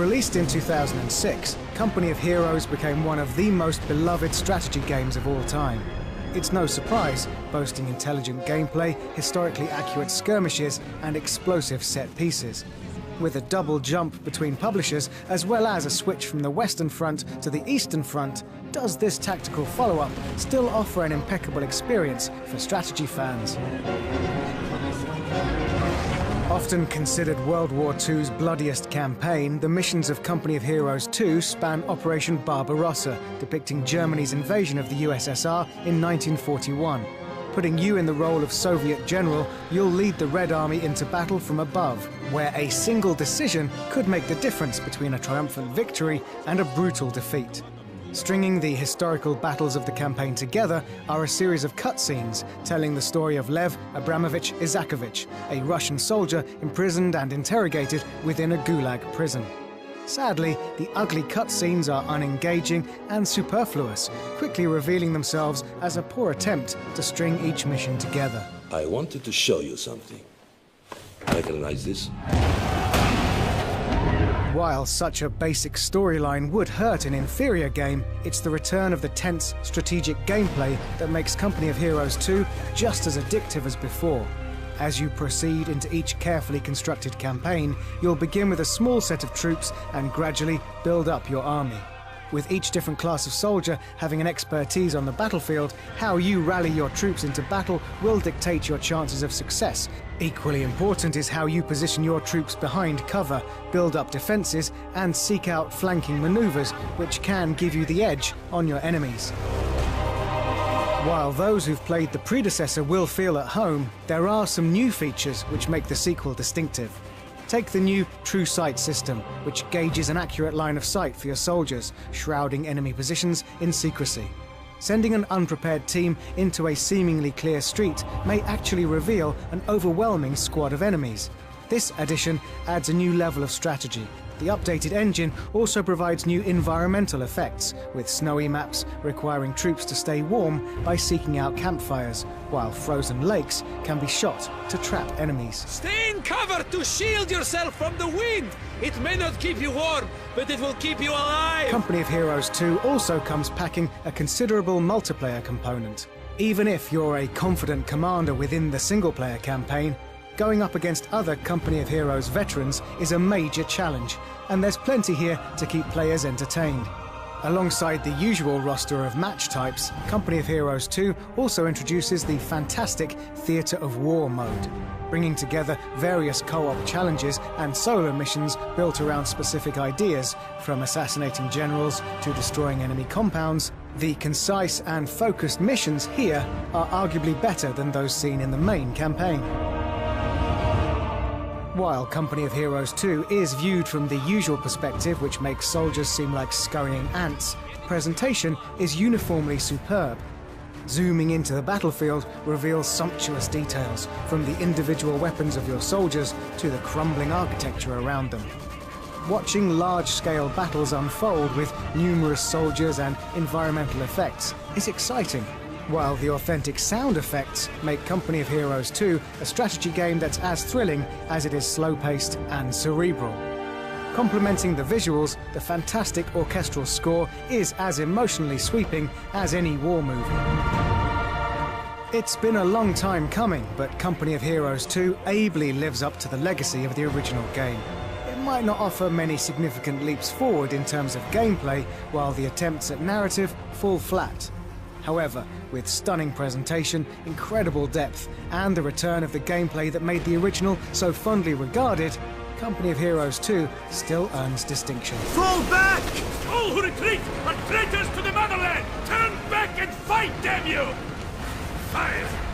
Released in 2006, Company of Heroes became one of the most beloved strategy games of all time. It's no surprise, boasting intelligent gameplay, historically accurate skirmishes, and explosive set pieces. With a double jump between publishers, as well as a switch from the Western Front to the Eastern Front, does this tactical follow-up still offer an impeccable experience for strategy fans? Often considered World War II's bloodiest campaign, the missions of Company of Heroes 2 span Operation Barbarossa, depicting Germany's invasion of the USSR in 1941. Putting you in the role of Soviet general, you'll lead the Red Army into battle from above, where a single decision could make the difference between a triumphant victory and a brutal defeat. Stringing the historical battles of the campaign together are a series of cutscenes telling the story of Lev Abramovich Isakovich, a Russian soldier imprisoned and interrogated within a gulag prison. Sadly, the ugly cutscenes are unengaging and superfluous, quickly revealing themselves as a poor attempt to string each mission together. I wanted to show you something. Recognize this? While such a basic storyline would hurt an inferior game, it's the return of the tense, strategic gameplay that makes Company of Heroes 2 just as addictive as before. As you proceed into each carefully constructed campaign, you'll begin with a small set of troops and gradually build up your army. With each different class of soldier having an expertise on the battlefield, how you rally your troops into battle will dictate your chances of success. Equally important is how you position your troops behind cover, build up defenses, and seek out flanking maneuvers, which can give you the edge on your enemies. While those who've played the predecessor will feel at home, there are some new features which make the sequel distinctive. Take the new True Sight system, which gauges an accurate line of sight for your soldiers, shrouding enemy positions in secrecy. Sending an unprepared team into a seemingly clear street may actually reveal an overwhelming squad of enemies. This addition adds a new level of strategy. The updated engine also provides new environmental effects, with snowy maps requiring troops to stay warm by seeking out campfires, while frozen lakes can be shot to trap enemies. Stay in cover to shield yourself from the wind! It may not keep you warm, but it will keep you alive! Company of Heroes 2 also comes packing a considerable multiplayer component. Even if you're a confident commander within the single-player campaign, going up against other Company of Heroes veterans is a major challenge, and there's plenty here to keep players entertained. Alongside the usual roster of match types, Company of Heroes 2 also introduces the fantastic Theatre of War mode, bringing together various co-op challenges and solo missions built around specific ideas, from assassinating generals to destroying enemy compounds. The concise and focused missions here are arguably better than those seen in the main campaign. While Company of Heroes 2 is viewed from the usual perspective, which makes soldiers seem like scurrying ants, presentation is uniformly superb. Zooming into the battlefield reveals sumptuous details, from the individual weapons of your soldiers to the crumbling architecture around them. Watching large-scale battles unfold with numerous soldiers and environmental effects is exciting, while the authentic sound effects make Company of Heroes 2 a strategy game that's as thrilling as it is slow-paced and cerebral. Complementing the visuals, the fantastic orchestral score is as emotionally sweeping as any war movie. It's been a long time coming, but Company of Heroes 2 ably lives up to the legacy of the original game. It might not offer many significant leaps forward in terms of gameplay, while the attempts at narrative fall flat. However, with stunning presentation, incredible depth, and the return of the gameplay that made the original so fondly regarded, Company of Heroes 2 still earns distinction. Fall back! All who retreat are traitors to the motherland! Turn back and fight, damn you! Fire!